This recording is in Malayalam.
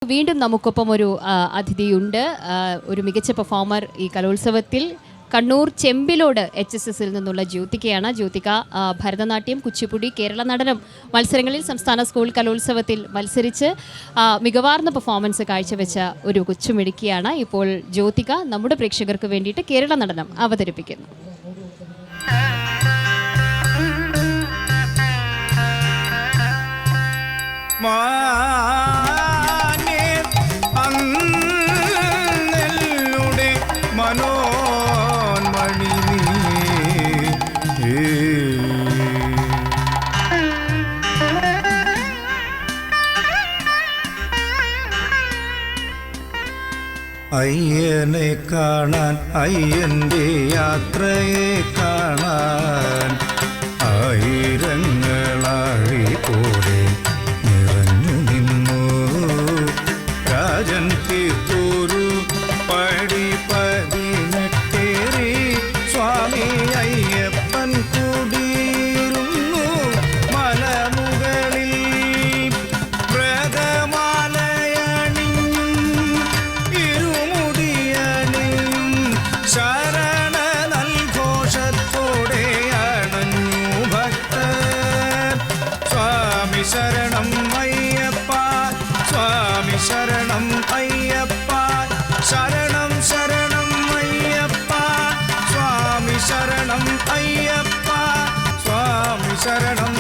വീണ്ടും നമുക്കൊപ്പം ഒരു അതിഥിയുണ്ട്. ഒരു മികച്ച പെർഫോമർ ഈ കലോത്സവത്തിൽ കണ്ണൂർ ചെമ്പിലോട് HSSൽ നിന്നുള്ള ജ്യോതികയാണ്. ജ്യോതിക ഭരതനാട്യം, കുച്ചിപ്പുടി, കേരള നടനം മത്സരങ്ങളിൽ സംസ്ഥാന സ്കൂൾ കലോത്സവത്തിൽ മത്സരിച്ച് മികവാർന്ന പെർഫോമൻസ് കാഴ്ചവെച്ച ഒരു കൊച്ചുമിടുക്കിയാണ്. ഇപ്പോൾ ജ്യോതിക നമ്മുടെ പ്രേക്ഷകർക്ക് വേണ്ടിയിട്ട് കേരള നടനം അവതരിപ്പിക്കുന്നു. അയ്യനെ കാണാൻ, അയ്യൻ്റെ യാത്രയെ കാണാൻ ആയിരങ്ങളാഴി പോലെ നിറഞ്ഞു നിന്നു. രാജൻ തീർത്തോരു പടി 18 സ്വാമി അയ്യപ്പൻ കുടിയിരുന്നു മലമുകളിൽ. ശരണം അയ്യപ്പ, സ്വാമി ശരണം അയ്യപ്പ, ശരണം ശരണം അയ്യപ്പ, സ്വാമി ശരണം അയ്യപ്പ, സ്വാമി ശരണം